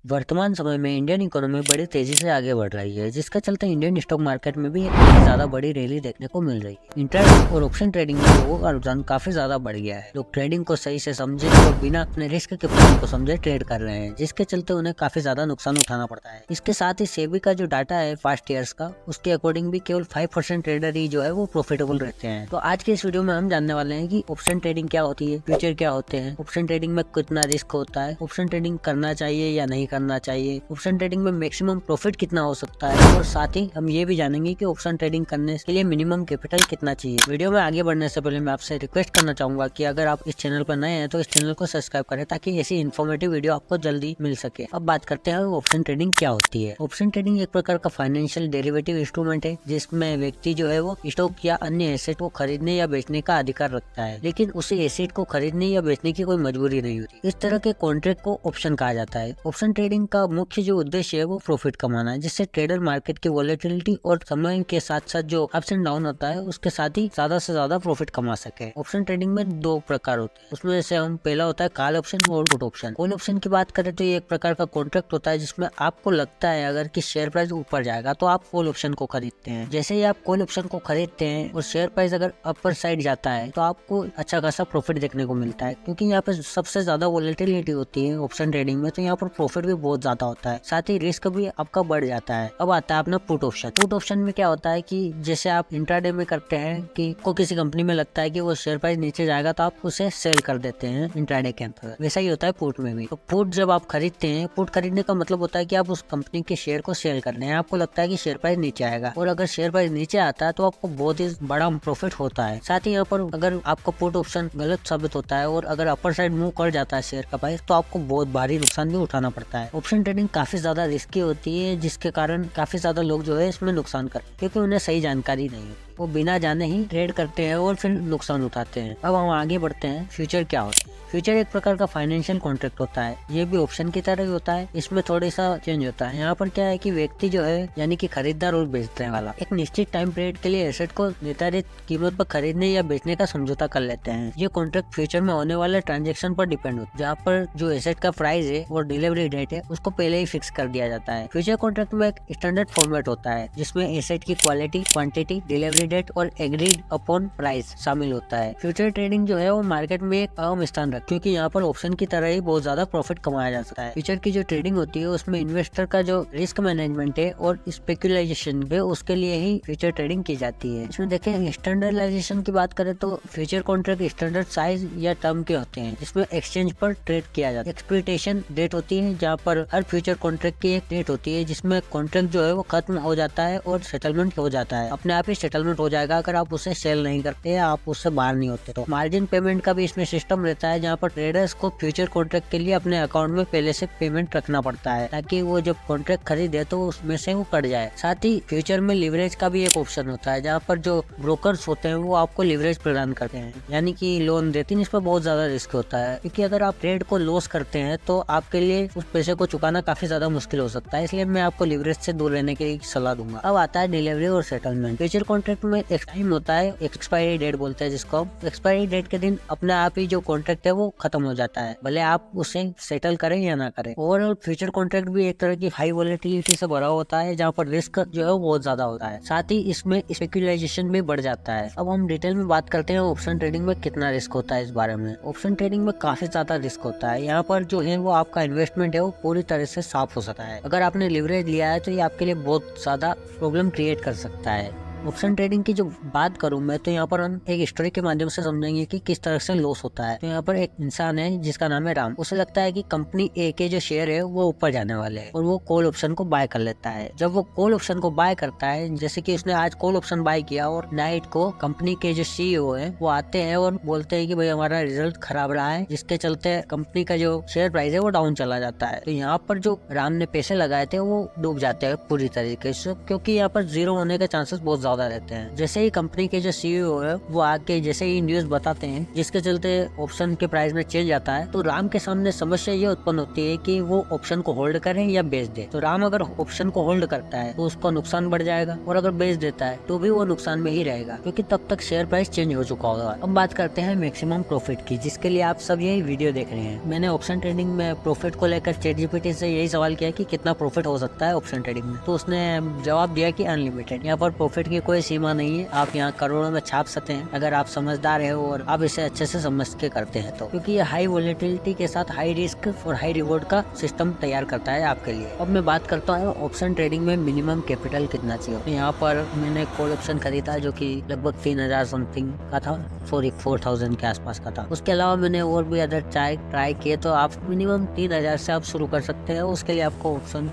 वर्तमान समय में इंडियन इकोनॉमी बड़ी तेजी से आगे बढ़ रही है, जिसके चलते इंडियन स्टॉक मार्केट में भी एक काफी ज्यादा बड़ी रैली देखने को मिल रही है। इंट्राडे और ऑप्शन ट्रेडिंग में लोगों का रुझान काफी ज्यादा बढ़ गया है। लोग ट्रेडिंग को सही से समझे और बिना अपने रिस्क के प्लान को समझे ट्रेड कर रहे हैं, जिसके चलते उन्हें काफी ज्यादा नुकसान उठाना पड़ता है। इसके साथ ही सेबी का जो डाटा है पास्ट ईयर्स का, उसके अकॉर्डिंग भी केवल 5% ट्रेडर ही जो है वो प्रॉफिटेबल रहते हैं। तो आज के इस वीडियो में हम जानने वाले हैं कि ऑप्शन ट्रेडिंग क्या होती है, फ्यूचर क्या होते हैं, ऑप्शन ट्रेडिंग में कितना रिस्क होता है, ऑप्शन ट्रेडिंग करना चाहिए या नहीं करना चाहिए, ऑप्शन ट्रेडिंग में मैक्सिमम प्रॉफिट कितना हो सकता है, और साथ ही हम ये भी जानेंगे कि ऑप्शन ट्रेडिंग करने के लिए मिनिमम कैपिटल कितना चाहिए। वीडियो में आगे बढ़ने से पहले मैं आपसे रिक्वेस्ट करना चाहूंगा कि अगर आप इस चैनल पर नए हैं तो इस चैनल को सब्सक्राइब करें, ताकि ऐसी इन्फॉर्मेटिव वीडियो आपको जल्दी मिल सके। अब बात करते हैं ऑप्शन ट्रेडिंग क्या होती है। ऑप्शन ट्रेडिंग एक प्रकार का फाइनेंशियल डेरिवेटिव इंस्ट्रूमेंट है, जिसमें व्यक्ति जो है वो स्टॉक या अन्य एसेट को खरीदने या बेचने का अधिकार रखता है, लेकिन उसे एसेट को खरीदने या बेचने की कोई मजबूरी नहीं होती। इस तरह के कॉन्ट्रैक्ट को ऑप्शन कहा जाता है। ऑप्शन ट्रेडिंग का मुख्य जो उद्देश्य है वो प्रॉफिट कमाना है, जिससे ट्रेडर मार्केट की वॉलेटिलिटी और समय के साथ साथ जो अप्स एंड डाउन होता है उसके साथ ही ज्यादा से ज्यादा प्रॉफिट कमा सके। ऑप्शन ट्रेडिंग में दो प्रकार होते हैं, उसमें से हम पहला होता है कॉल ऑप्शन और पुट ऑप्शन। कॉल ऑप्शन की बात करें तो ये एक प्रकार का कॉन्ट्रैक्ट होता है, जिसमें आपको लगता है अगर कि शेयर प्राइस ऊपर जाएगा तो आप कॉल ऑप्शन को खरीदते हैं। जैसे ही आप कॉल ऑप्शन को खरीदते हैं और शेयर प्राइस अगर अपर साइड जाता है तो आपको अच्छा खासा प्रॉफिट देखने को मिलता है, क्योंकि यहाँ पे सबसे ज्यादा वॉलेटिलिटी होती है ऑप्शन ट्रेडिंग में, तो यहाँ पर प्रॉफिट भी बहुत ज्यादा होता है, साथ ही रिस्क भी आपका बढ़ जाता है। अब आता है अपना पुट ऑप्शन। पुट ऑप्शन में क्या होता है कि जैसे आप इंट्राडे में करते हैं कि को किसी कंपनी में लगता है कि वो शेयर प्राइस नीचे जाएगा तो आप उसे सेल कर देते हैं इंट्राडे के अंदर, वैसा ही होता है पुट में भी। तो पुट जब आप खरीदते हैं, पुट खरीदने का मतलब होता है कि आप उस कंपनी के शेयर को सेल कर रहे हैं। आपको लगता है कि शेयर प्राइस नीचे आएगा, और अगर शेयर प्राइस नीचे आता है तो आपको बहुत ही बड़ा प्रॉफिट होता है। साथ ही यहाँ पर अगर आपका पुट ऑप्शन गलत साबित होता है और अगर अपर साइड मूव कर जाता है शेयर का प्राइस, तो आपको बहुत भारी नुकसान भी उठाना पड़ता है। ऑप्शन ट्रेडिंग काफी ज्यादा रिस्की होती है, जिसके कारण काफी ज्यादा लोग जो है इसमें नुकसान करते हैं, क्योंकि उन्हें सही जानकारी नहीं होती। वो बिना जाने ही ट्रेड करते हैं और फिर नुकसान उठाते हैं। अब हम आगे बढ़ते हैं, फ्यूचर क्या होता है। फ्यूचर एक प्रकार का फाइनेंशियल कॉन्ट्रैक्ट होता है, ये भी ऑप्शन की तरह ही होता है, इसमें थोड़ा सा चेंज होता है। यहाँ पर क्या है कि व्यक्ति जो है यानी कि खरीदार और बेचने वाला एक निश्चित टाइम पीरियड के लिए एसेट को निर्धारित कीमत पर खरीदने या बेचने का समझौता कर लेते हैं। ये कॉन्ट्रैक्ट फ्यूचर में होने वाले ट्रांजेक्शन पर डिपेंड होता है, जहाँ पर जो एसेट का प्राइस है और डिलीवरी डेट है उसको पहले ही फिक्स कर दिया जाता है। फ्यूचर कॉन्ट्रैक्ट में एक स्टैंडर्ड फॉर्मेट होता है, जिसमें एसेट की क्वालिटी, क्वांटिटी, डिलीवरी डेट और एग्रीड अपॉन प्राइस शामिल होता है। फ्यूचर ट्रेडिंग जो है वो मार्केट में एक अहम स्थान रखती है, क्योंकि यहाँ पर ऑप्शन की तरह ही बहुत ज्यादा प्रॉफिट कमाया जा सकता है। फ्यूचर की जो ट्रेडिंग होती है उसमें इन्वेस्टर का जो रिस्क मैनेजमेंट है और स्पेकुलेशन है, उसके लिए ही फ्यूचर ट्रेडिंग की जाती है। इसमें देखें स्टैंडर्डाइजेशन की बात करें तो फ्यूचर कॉन्ट्रैक्ट स्टैंडर्ड साइज या टर्म के होते हैं, जिसमें एक्सचेंज पर ट्रेड किया जाता है। एक्सप्लिटेशन डेट होती है, जहाँ पर हर फ्यूचर कॉन्ट्रैक्ट की एक डेट होती है, जिसमें कॉन्ट्रैक्ट जो है वो खत्म हो जाता है और सेटलमेंट हो जाता है। अपने आप ही सेटलमेंट हो जाएगा अगर आप उसे सेल नहीं करते या आप उससे बाहर नहीं होते। तो मार्जिन पेमेंट का भी इसमें सिस्टम रहता है, जहाँ पर ट्रेडर्स को फ्यूचर कॉन्ट्रैक्ट के लिए अपने अकाउंट में पहले से पेमेंट रखना पड़ता है, ताकि वो जब कॉन्ट्रैक्ट खरीदे तो उसमें से वो कट जाए। साथ ही फ्यूचर में लिवरेज का भी एक ऑप्शन होता है, जहाँ पर जो ब्रोकर्स होते हैं वो आपको लिवरेज प्रदान करते हैं, यानी कि लोन देते हैं। इस पर बहुत ज्यादा रिस्क होता है, क्योंकि अगर आप ट्रेड को लॉस करते हैं तो आपके लिए उस पैसे को चुकाना काफी ज्यादा मुश्किल हो सकता है, इसलिए मैं आपको लिवरेज से दूर रहने की सलाह दूंगा। अब आता है डिलीवरी और सेटलमेंट। फ्यूचर कॉन्ट्रैक्ट में एक टाइम होता है, एक्सपायरी डेट बोलते हैं जिसको। एक्सपायरी डेट के दिन अपने आप ही जो कॉन्ट्रैक्ट है वो खत्म हो जाता है, भले आप उसे सेटल करें या ना करें। ओवरऑल फ्यूचर कॉन्ट्रैक्ट भी एक तरह की हाई वॉलेटिलिटी से भरा होता है, जहाँ पर रिस्क जो है वो बहुत ज्यादा होता है, साथ ही इसमें स्पेकुलेशन भी बढ़ जाता है। अब हम डिटेल में बात करते हैं ऑप्शन ट्रेडिंग में कितना रिस्क होता है इस बारे में। ऑप्शन ट्रेडिंग में काफी ज्यादा रिस्क होता है। यहाँ पर जो है वो आपका इन्वेस्टमेंट है वो पूरी तरह से साफ हो सकता है। अगर आपने लिवरेज लिया है तो ये आपके लिए बहुत ज्यादा प्रॉब्लम क्रिएट कर सकता है। ऑप्शन ट्रेडिंग की जो बात करूं मैं, तो यहाँ पर हम एक स्टोरी के माध्यम से समझेंगे कि किस तरह से लॉस होता है। तो यहाँ पर एक इंसान है जिसका नाम है राम। उसे लगता है कि कंपनी ए के जो शेयर है वो ऊपर जाने वाले हैं, और वो कॉल ऑप्शन को बाय कर लेता है। जब वो कॉल ऑप्शन को बाय करता है, जैसे कि उसने आज कॉल ऑप्शन बाय किया, और नाइट को कंपनी के जो सीईओ है वो आते हैं और बोलते हैं कि भाई हमारा रिजल्ट खराब रहा है, जिसके चलते कंपनी का जो शेयर प्राइस है वो डाउन चला जाता है। तो यहाँ पर जो राम ने पैसे लगाए थे वो डूब जाते हैं पूरी तरीके से, क्योंकि यहाँ पर जीरो होने के चांसेस बहुत ज्यादा रहते हैं। जैसे ही कंपनी के जो CEO है वो आके जैसे ही न्यूज बताते हैं जिसके चलते ऑप्शन के प्राइस में चेंज आता है, तो राम के सामने समस्या ये उत्पन्न होती है कि वो ऑप्शन को होल्ड करें या बेच दे। तो राम अगर ऑप्शन को होल्ड करता है तो उसका नुकसान बढ़ जाएगा, और अगर बेच देता है तो भी वो नुकसान में ही रहेगा, क्योंकि तब तक शेयर प्राइस चेंज हो चुका होगा। अब बात करते हैं मैक्सिमम प्रॉफिट की, जिसके लिए आप सब यही वीडियो देख रहे हैं। मैंने ऑप्शन ट्रेडिंग में प्रॉफिट को लेकर ChatGPT से यही सवाल किया कि कितना प्रॉफिट हो सकता है ऑप्शन ट्रेडिंग में, तो उसने जवाब दिया कि अनलिमिटेड। यहाँ पर प्रॉफिट की कोई सीमा नहीं है, आप यहाँ करोड़ों में छाप सकते हैं अगर आप समझदार है और आप इसे अच्छे से समझ के करते हैं तो, क्योंकि ये हाई वोलेटिलिटी के साथ हाई रिस्क और हाई रिवॉर्ड का सिस्टम तैयार करता है आपके लिए। अब मैं बात करता हूँ ऑप्शन ट्रेडिंग में मिनिमम कैपिटल कितना चाहिए। तो यहाँ पर मैंने कॉल ऑप्शन खरीदा जो कि लगभग 3000 समथिंग का था, सॉरी 4000 के आसपास का था। उसके अलावा मैंने और भी अदर ट्राई किए, तो आप मिनिमम 3000 से आप शुरू कर सकते हैं। उसके लिए आपको ऑप्शन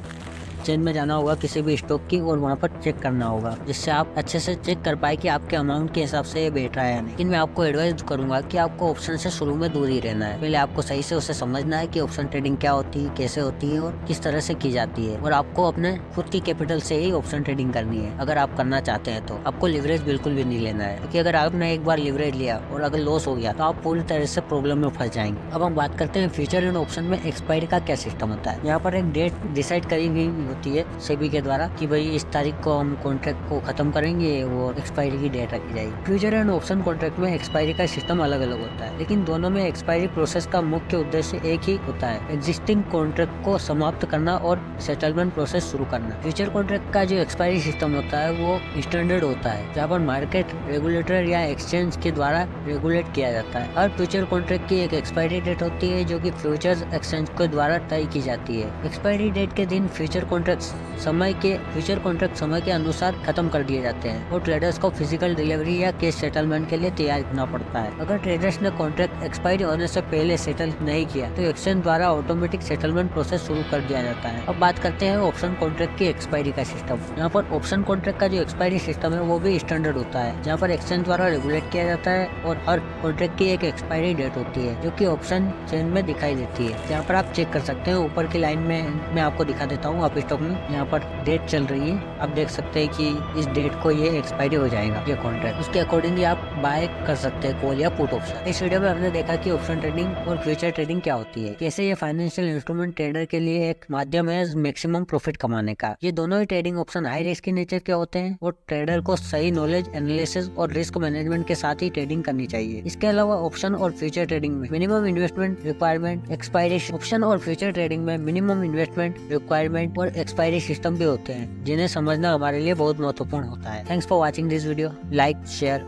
चेन में जाना होगा किसी भी स्टॉक की, और वहाँ पर चेक करना होगा जिससे आप अच्छे से चेक कर पाए कि आपके अमाउंट के हिसाब से ये बैठ रहा है या नहीं। लेकिन मैं आपको एडवाइस करूंगा कि आपको ऑप्शन से शुरू में दूर ही रहना है। पहले आपको सही से उसे समझना है कि ऑप्शन ट्रेडिंग क्या होती है, कैसे होती है और किस तरह से की जाती है, और आपको अपने खुद की कैपिटल से ही ऑप्शन ट्रेडिंग करनी है। अगर आप करना चाहते हैं तो आपको लिवरेज बिल्कुल भी नहीं लेना है, क्योंकि अगर आपने एक बार लिवरेज लिया और अगर लॉस हो गया तो आप पूरी तरह से प्रॉब्लम में फंस जाएंगे। अब हम बात करते हैं फ्यूचर एंड ऑप्शन में एक्सपायरी का क्या सिस्टम होता है। यहाँ पर एक डेट डिसाइड करी गई होती है सेबी के द्वारा कि भाई इस तारीख को हम कॉन्ट्रैक्ट को खत्म करेंगे और एक्सपायरी की डेट रखी जाएगी। फ्यूचर एंड ऑप्शन कॉन्ट्रैक्ट में एक्सपायरी का सिस्टम अलग अलग होता है, लेकिन दोनों में एक्सपायरी प्रोसेस का मुख्य उद्देश्य एक ही होता है, एग्जिस्टिंग कॉन्ट्रैक्ट को समाप्त करना और सेटलमेंट प्रोसेस शुरू करना। फ्यूचर कॉन्ट्रैक्ट का जो एक्सपायरी सिस्टम होता है वो स्टैंडर्ड होता है, जहाँ पर मार्केट रेगुलेटर या एक्सचेंज के द्वारा रेगुलेट किया जाता है। हर फ्यूचर कॉन्ट्रैक्ट की एक एक्सपायरी डेट होती है जो कि फ्यूचर एक्सचेंज के द्वारा तय की जाती है। एक्सपायरी डेट के दिन फ्यूचर कॉन्ट्रैक्ट समय के अनुसार खत्म कर दिए जाते हैं और ट्रेडर्स को फिजिकल डिलीवरी या कैश सेटलमेंट के लिए तैयार करना पड़ता है। अगर ट्रेडर्स ने कॉन्ट्रैक्ट एक्सपायरी होने से पहले सेटल नहीं किया तो एक्सचेंज द्वारा ऑटोमेटिक सेटलमेंट प्रोसेस शुरू कर दिया जाता है। अब बात करते हैं ऑप्शन कॉन्ट्रैक्ट की एक्सपायरी का सिस्टम। यहाँ पर ऑप्शन कॉन्ट्रैक्ट का जो एक्सपायरी सिस्टम है वो भी स्टैंडर्ड होता है, जहाँ पर एक्सचेंज द्वारा रेगुलेट किया जाता है और हर कॉन्ट्रैक्ट की एक एक्सपायरी डेट होती है जो कि ऑप्शन चेन में दिखाई देती है। यहाँ पर आप चेक कर सकते हैं, ऊपर की लाइन में मैं आपको दिखा देता हूँ आप स्टॉक में, यहाँ पर डेट चल रही है, आप देख सकते हैं कि इस डेट को ये एक्सपायरी हो जाएगा ये कॉन्ट्रैक्ट। उसके अकॉर्डिंगली आप बाय कर सकते हैं कॉल या पुट ऑप्शन। इस वीडियो में हमने देखा कि ऑप्शन ट्रेडिंग और फ्यूचर ट्रेडिंग क्या होती है, कैसे ये फाइनेंशियल इंस्ट्रूमेंट ट्रेडर के लिए एक माध्यम है मैक्सिमम प्रॉफिट कमाने का। ये दोनों ही ट्रेडिंग ऑप्शन हाई रिस्क के नेचर के होते हैं और ट्रेडर को सही नॉलेज, एनालिसिस और रिस्क मैनेजमेंट के साथ ही ट्रेडिंग करनी चाहिए। इसके अलावा ऑप्शन और फ्यूचर ट्रेडिंग में minimum investment requirement, expiry option और फ्यूचर ट्रेडिंग में मिनिमम इन्वेस्टमेंट रिक्वायरमेंट और एक्सपायरी सिस्टम भी होते हैं, जिन्हें समझना हमारे लिए बहुत महत्वपूर्ण होता है। Thanks for watching this video, like share.